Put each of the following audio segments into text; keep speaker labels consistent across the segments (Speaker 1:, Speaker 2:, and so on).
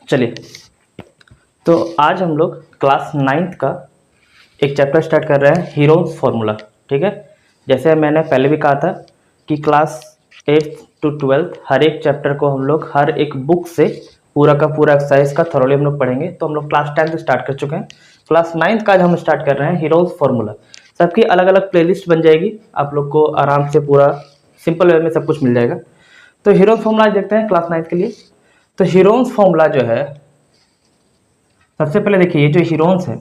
Speaker 1: चलिए, तो आज हम लोग क्लास 9th का एक चैप्टर स्टार्ट कर रहे हैं, हीरोज फार्मूला। ठीक है, जैसे मैंने पहले भी कहा था कि क्लास 8th to 12th हर एक चैप्टर को हम लोग हर एक बुक से पूरा का पूरा एक्सरसाइज का थोरोली हम लोग पढ़ेंगे। तो हम लोग क्लास 10th स्टार्ट कर चुके हैं, क्लास 9th का आज हम स्टार्ट कर रहे हैं हीरोज फार्मूला। सबकी अलग अलग प्लेलिस्ट बन जाएगी, आप लोग को आराम से पूरा सिंपल वे में सब कुछ मिल जाएगा। तो हीरोज फार्मूला देखते हैं क्लास 9th के लिए। तो हीरोज फार्मूला जो है, सबसे पहले देखिए, ये जो हीरोन्स है,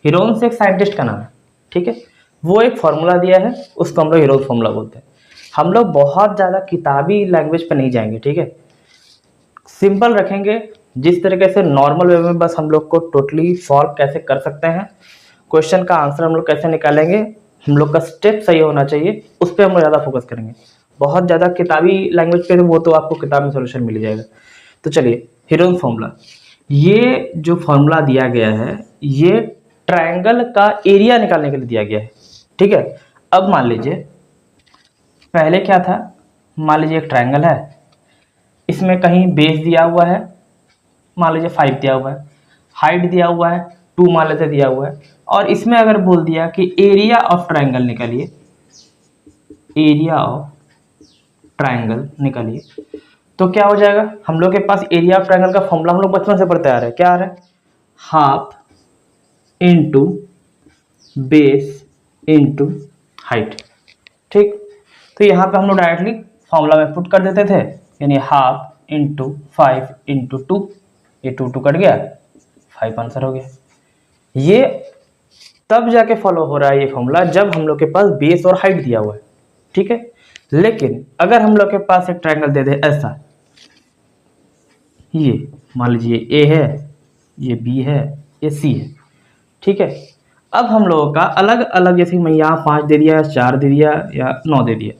Speaker 1: हीरोन्स एक साइंटिस्ट का नाम है। ठीक है, वो एक फार्मूला दिया है, उसको हम लोग हीरोज फार्मूला बोलते हैं। हम लोग बहुत ज़्यादा किताबी लैंग्वेज पर नहीं जाएंगे, ठीक है, सिंपल रखेंगे। जिस तरीके से नॉर्मल वे में बस हम लोग को टोटली सॉल्व कैसे कर सकते हैं, क्वेश्चन का आंसर हम लोग कैसे निकालेंगे, हम लोग का स्टेप सही होना चाहिए, उस पर हम लोग ज़्यादा फोकस करेंगे। बहुत ज़्यादा किताबी लैंग्वेज पे वो तो आपको किताब में सोल्यूशन मिल जाएगा। तो चलिए, हीरोज फार्मूला, ये जो फॉर्मूला दिया गया है, ये ट्रायंगल का एरिया निकालने के लिए दिया गया है। ठीक है, अब मान लीजिए पहले क्या था, मान लीजिए एक ट्रायंगल है, इसमें कहीं बेस दिया हुआ है, मान लीजिए 5 दिया हुआ है, हाइट दिया हुआ है 2 मान लेते दिया हुआ है, और इसमें अगर बोल दिया कि एरिया ऑफ ट्रायंगल निकालिए, एरिया ऑफ ट्रायंगल निकालिए, तो क्या हो जाएगा। हम लोग के पास एरिया ऑफ ट्रायंगल का फॉर्मूला हम लोग बचपन से पढ़ते आ रहे हैं, क्या आ रहा है, half into base into height. ठीक, तो यहाँ पे हम लोग डायरेक्टली फॉर्मूला में पुट कर देते थे, यानी हाफ इंटू 5 इंटू 2, ये 2 कट गया, 5 आंसर हो गया। ये तब जाके फॉलो हो रहा है ये फॉर्मूला जब हम लोग के पास बेस और हाइट दिया हुआ है। ठीक है, लेकिन अगर हम लोग के पास एक ट्रायंगल दे दे ऐसा, ये मान लीजिए ए है, ये बी है, ये सी है। ठीक है, अब हम लोगों का अलग अलग, जैसे मैं यहाँ 5 दे दिया, 4 दे दिया या 9 दे दिया।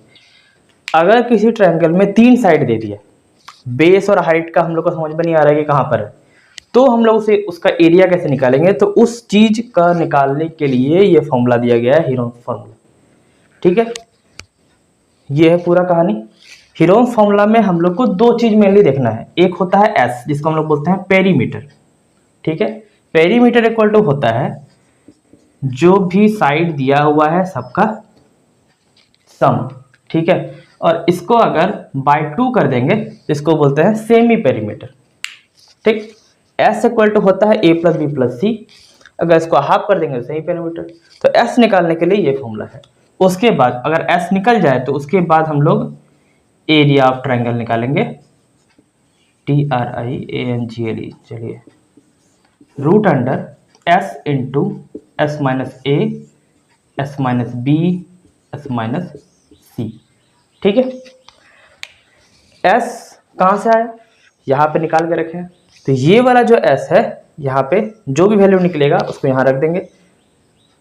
Speaker 1: अगर किसी ट्रायंगल में 3 साइड दे दिया, बेस और हाइट का हम लोग को समझ में नहीं आ रहा है कि कहाँ पर है, तो हम लोग उसे उसका एरिया कैसे निकालेंगे। तो उस चीज का निकालने के लिए ये फॉर्मूला दिया गया है, हीरोज फॉर्मूला। ठीक है, ये है पूरा कहानी। हीरोज फॉर्मूला में हम लोग को 2 चीज मेनली देखना है, एक होता है एस, जिसको हम लोग बोलते हैं पेरीमीटर। ठीक है, पेरीमीटर इक्वल टू होता है जो भी साइड दिया हुआ है सबका सम। ठीक है, और इसको अगर बाय 2 कर देंगे तो इसको बोलते हैं सेमी पेरीमीटर। ठीक, एस इक्वल टू होता है ए प्लस बी प्लस सी, अगर इसको हाफ कर देंगे तो सेमी पेरीमीटर। तो एस निकालने के लिए ये फॉर्मूला है। उसके बाद अगर एस निकल जाए तो उसके बाद हम लोग एरिया ऑफ ट्रायंगल निकालेंगे, TRIANGLE। चलिए, root under S into S minus A, S minus B, S minus C. ठीक है, एस कहाँ से आया, यहाँ पे निकाल के रखे हैं, तो ये वाला जो एस है, यहाँ पे जो भी वैल्यू निकलेगा उसको यहाँ रख देंगे।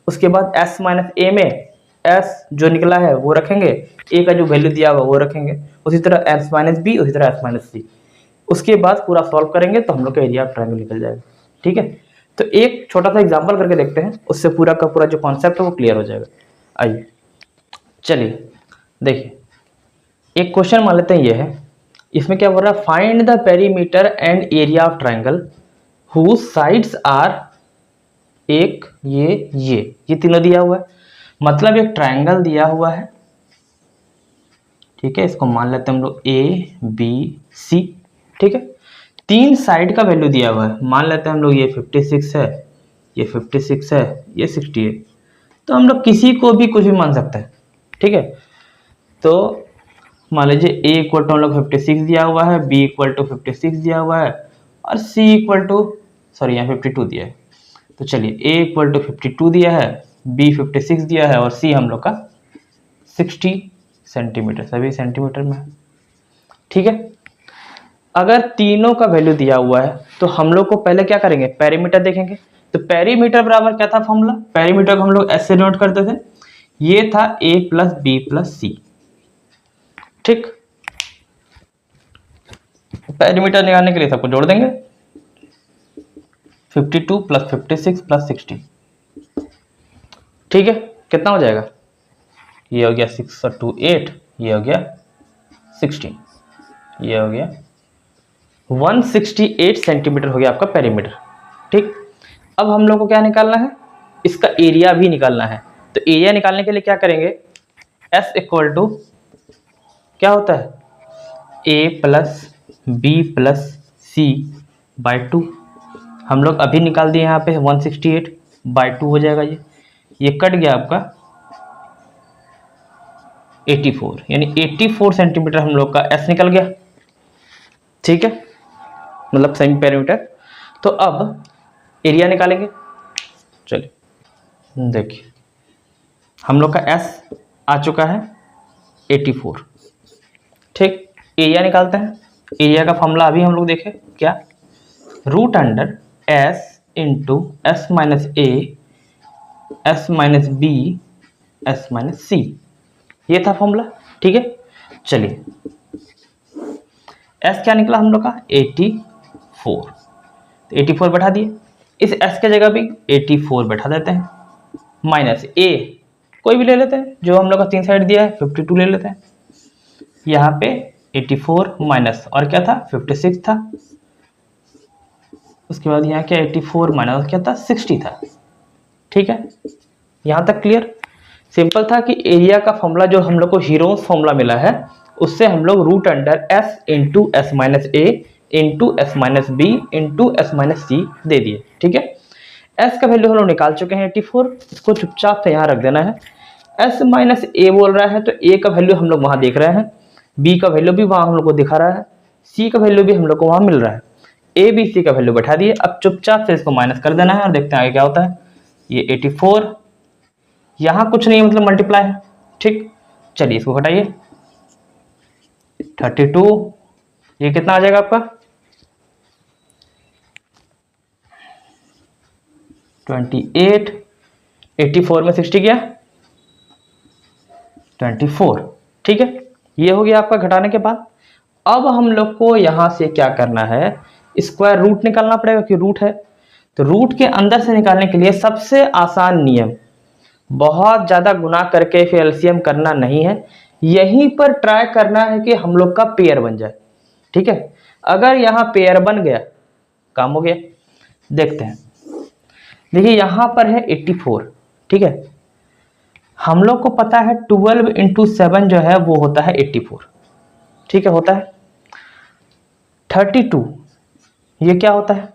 Speaker 1: उसके बाद एस माइनस ए में एस जो निकला है वो रखेंगे, ए का जो वैल्यू दिया हुआ वो रखेंगे, उसी तरह एस माइनस बी, उसी तरह एस माइनस सी। उसके बाद पूरा सॉल्व करेंगे तो हम लोग का एरिया ऑफ ट्रायंगल निकल जाएगा। ठीक है, तो एक छोटा सा एग्जांपल करके देखते हैं, उससे पूरा का पूरा जो कॉन्सेप्ट है वो क्लियर हो जाएगा। आइए, चलिए देखिए, एक क्वेश्चन मान लेते हैं ये है, इसमें क्या बोल रहा है, find the perimeter and area of triangle whose sides are, एक ये तीनों दिया हुआ है, मतलब एक ट्रायंगल दिया हुआ है। ठीक है, इसको मान लेते हैं हम लोग ए बी सी। ठीक है, 3 साइड का वैल्यू दिया हुआ है, मान लेते हैं हम लोग ये 56 है, ये 56 है, ये 60 है। तो हम लोग किसी को भी कुछ भी मान सकते हैं। ठीक है, तो मान लीजिए ए इक्वल टू हम लोग 56 दिया हुआ है, बी इक्वल टू 56 दिया हुआ है, और सी इक्वल टू, सॉरी यहाँ 52 दिया है। तो चलिए, ए इक्वल टू 52 दिया है, बी 56 दिया है, और सी हम लोग का 60 सेंटीमीटर, सभी सेंटीमीटर में है। ठीक है, अगर तीनों का वैल्यू दिया हुआ है तो हम लोग को पहले क्या करेंगे, पेरीमीटर देखेंगे। तो पेरीमीटर बराबर क्या था फॉर्मूला, पेरीमीटर को हम लोग ऐसे नोट करते थे, ये था ए प्लस बी प्लस सी। ठीक, पेरीमीटर निकालने के लिए सबको जोड़ देंगे, 52 प्लस 56 प्लस 60। ठीक है, कितना हो जाएगा, ये हो गया 6 और 2 8, ये हो गया 16, ये हो गया 168 सेंटीमीटर हो गया आपका पेरीमीटर। ठीक, अब हम लोग को क्या निकालना है, इसका एरिया भी निकालना है। तो एरिया निकालने के लिए क्या करेंगे, S इक्वल टू क्या होता है, A plus B plus C by 2। हम लोग अभी निकाल दिए यहाँ पे 168 बाई 2 हो जाएगा। ये कट गया आपका 84, यानी 84 सेंटीमीटर हम लोग का S निकल गया। ठीक है, मतलब सेमी पेरीमीटर। तो अब एरिया निकालेंगे। चलिए देखिए, हम लोग का S आ चुका है 84। ठीक, एरिया निकालते हैं। एरिया का फॉर्मूला अभी हम लोग देखें क्या, root under S into S minus A S minus B S minus C, ये था फॉर्मूला। ठीक है, चलिए S क्या निकला हम लोग का 84, तो 84 बैठा दिए। इस S के जगह भी 84 बैठा देते हैं, माइनस A कोई भी ले लेते हैं, जो हम लोग का 3 साइड दिया है 52 ले लेते हैं। यहाँ पे 84 माइनस और क्या था 56 था, उसके बाद यहाँ क्या 84 माइनस क्या था 60 था। ठीक है, यहाँ तक क्लियर। सिंपल था कि एरिया का फॉर्मूला जो हम लोग को हीरोन्स फॉर्मूला मिला है, उससे हम लोग root under S into S minus A into S minus B into S minus C दे दिए। ठीक है, S का वैल्यू हम लोग निकाल चुके हैं 84, इसको चुपचाप से यहाँ रख देना है। S माइनस ए बोल रहा है तो A का वैल्यू हम लोग वहाँ देख रहे हैं, B का वैल्यू भी वहाँ हम लोग को दिखा रहा है, C का वैल्यू भी हम लोग को वहाँ मिल रहा है। A B C का वैल्यू बैठा दिए, अब चुपचाप से इसको माइनस कर देना है और देखते हैं आगे क्या होता है। ये 84, यहाँ कुछ नहीं मतलब मल्टीप्लाई है। ठीक, चलिए इसको घटाइए 32, ये कितना आ जाएगा आपका 28, 84 में 60 गया 24। ठीक है, ये हो गया आपका घटाने के बाद। अब हम लोग को यहां से क्या करना है, स्क्वायर रूट निकालना पड़ेगा कि रूट है, तो रूट के अंदर से निकालने के लिए सबसे आसान नियम, बहुत ज्यादा गुना करके फिर एलसीएम करना नहीं है, यहीं पर ट्राई करना है कि हम लोग का पेयर बन जाए। ठीक है, अगर यहाँ पेयर बन गया काम हो गया। देखते हैं, देखिए यहां पर है 84। ठीक है, हम लोग को पता है 12 इंटू 7 जो है वो होता है 84। ठीक है, होता है 32, ये क्या होता है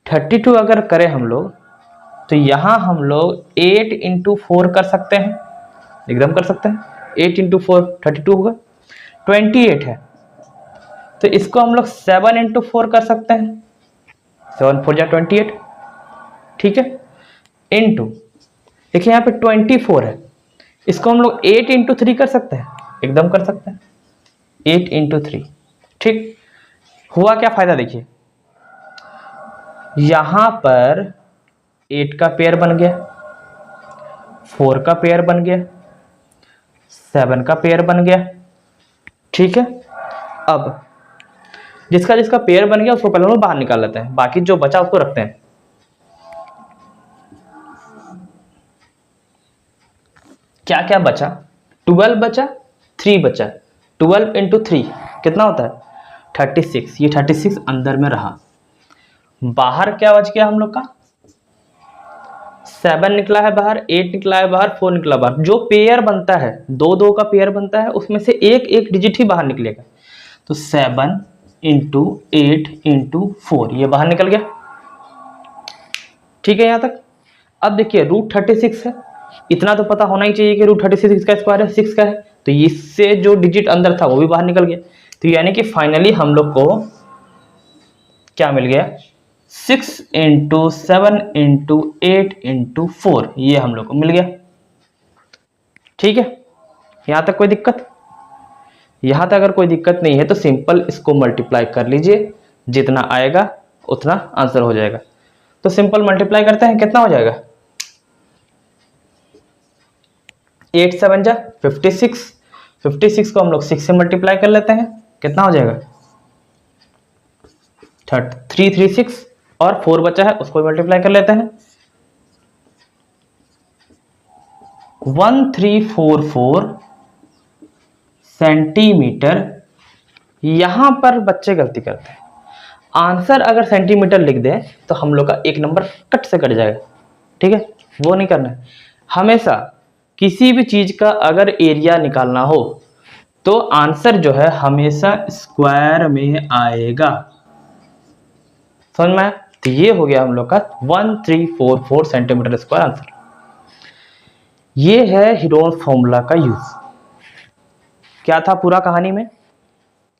Speaker 1: 32 अगर करें हम लोग तो यहां हम लोग 8 इंटू 4 कर सकते हैं, एकदम कर सकते हैं। 8 इंटू 4 32 होगा, 28 है तो इसको हम लोग 7 इंटू 4 कर सकते हैं, 7 4 जा 28। ठीक है, इंटू देखिए यहाँ पे 24 है, इसको हम लोग 8 इंटू 3 कर सकते हैं, एकदम कर सकते हैं 8 इंटू 3। ठीक, हुआ क्या फायदा, देखिए यहां पर 8 का पेयर बन गया, 4 का पेयर बन गया, 7 का पेयर बन गया। ठीक है, अब जिसका जिसका पेयर बन गया उसको पहले हम लोग बाहर निकाल लेते हैं, बाकी जो बचा उसको रखते हैं। क्या क्या बचा, 12 बचा, 3 बचा, 12 इंटू 3 कितना होता है 36, ये 36 अंदर में रहा। बाहर क्या बच गया हम लोग का 7 निकला है बाहर, 8 निकला है बाहर, 4 निकला बाहर। जो पेयर बनता है, 2 का पेयर बनता है, उसमें से एक एक डिजिट ही बाहर निकलेगा। तो 7 इंटू 8 इंटू 4 ये बाहर निकल गया। ठीक है, यहां तक। अब देखिए रूट 36 है, इतना तो पता होना ही चाहिए कि रूट 36 का स्क्वायर है 6 का है, तो इससे जो डिजिट अंदर था वो भी बाहर निकल गया। तो यानी कि फाइनली हम लोग को क्या मिल गया 6 इंटू 7 इंटू 8 इंटू 4, ये हम लोग को मिल गया। ठीक है, यहां तक कोई दिक्कत, यहां तक अगर कोई दिक्कत नहीं है तो सिंपल इसको मल्टीप्लाई कर लीजिए, जितना आएगा उतना आंसर हो जाएगा। तो सिंपल मल्टीप्लाई करते हैं, कितना हो जाएगा 8 7 जा 56, 56 को हम लोग 6 से मल्टीप्लाई कर लेते हैं, कितना हो जाएगा 336, और 4 बचा है उसको मल्टीप्लाई कर लेते हैं 1344 सेंटीमीटर, यहाँ पर बच्चे गलती करते हैं, आंसर अगर सेंटीमीटर लिख दें तो हम लोग का एक नंबर कट से कट जाएगा, ठीक है, वो नहीं करना है। हमेशा किसी भी चीज का अगर एरिया निकालना हो तो आंसर जो है हमेशा स्क्वायर में आएगा, समझ में आया? तो ये हो गया हम लोग का 1344 सेंटीमीटर स्क्वायर आंसर। ये है हीरोन्स फॉर्मूला का यूज। क्या था पूरा कहानी में,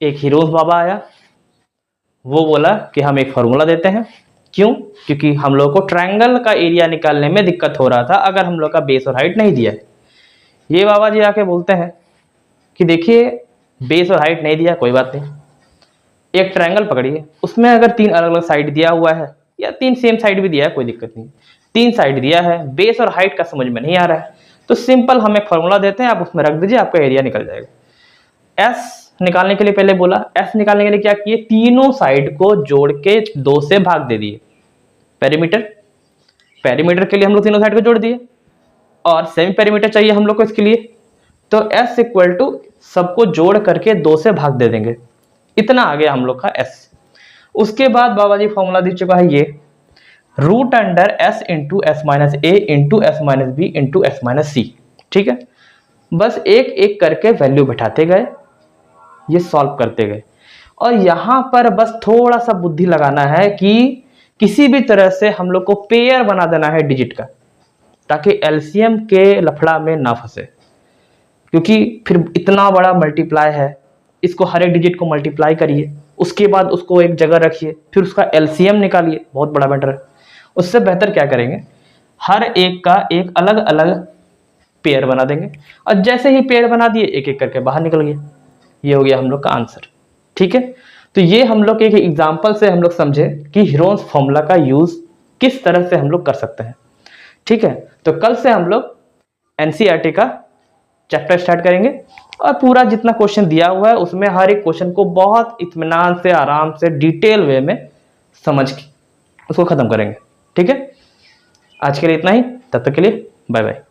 Speaker 1: एक हीरोन्स बाबा आया, वो बोला कि हम एक फॉर्मूला देते हैं। क्यों? क्योंकि हम लोग को ट्रायंगल का एरिया निकालने में दिक्कत हो रहा था अगर हम लोग का बेस और हाइट नहीं दिया है। ये बाबा जी आके बोलते हैं कि देखिए बेस और हाइट नहीं दिया, कोई बात नहीं, एक ट्रायंगल पकड़िए, उसमें अगर 3 अलग अलग साइड दिया हुआ है या 3 सेम साइड भी दिया है, कोई दिक्कत नहीं, 3 साइड दिया है, बेस और हाइट का समझ में नहीं आ रहा है, तो सिंपल हम एक फॉर्मूला देते हैं, आप उसमें रख दीजिए, आपका एरिया निकल जाएगा। एस निकालने के लिए पहले बोला, एस निकालने के लिए क्या किए, तीनों साइड को जोड़ के 2 से भाग दे दिए। पेरीमीटर, पेरीमीटर के लिए हम लोग तीनों साइड को जोड़ दिए, और सेमी पेरीमीटर चाहिए हम लोग को इसके लिए, तो एस इक्वल टू सबको जोड़ करके 2 से भाग दे देंगे, इतना आ गया हम लोग का एस। उसके बाद बाबा जी फॉर्मूला दे चुका है ये, root under S into S minus A into S minus B into S minus C, ठीक है। बस एक एक करके वैल्यू बैठाते गए, ये सॉल्व करते गए, और यहां पर बस थोड़ा सा बुद्धि लगाना है कि किसी भी तरह से हम लोग को पेयर बना देना है डिजिट का, ताकि एलसीएम के लफड़ा में ना फंसे, क्योंकि फिर इतना बड़ा मल्टीप्लाई है, इसको हर एक डिजिट को मल्टीप्लाई करिए, उसके बाद उसको एक जगह रखिए, फिर उसका एलसीएम निकालिए, बहुत बड़ा मैटर है। उससे बेहतर क्या करेंगे, हर एक का एक अलग अलग पेयर बना देंगे, और जैसे ही पेयर बना दिए एक एक करके बाहर निकल गया, ये हो गया हम लोग का आंसर, ठीक है। तो ये हम लोग एक एग्जांपल से हम लोग समझे कि हीरोन्स फॉर्मूला का यूज किस तरह से हम लोग कर सकते हैं, ठीक है। तो कल से हम लोग एनसीईआरटी का चैप्टर स्टार्ट करेंगे, और पूरा जितना क्वेश्चन दिया हुआ है उसमें हर एक क्वेश्चन को बहुत इत्मीनान से, आराम से, डिटेल वे में समझ के उसको खत्म करेंगे, ठीक है। आज के लिए इतना ही, तब तक के लिए बाय बाय।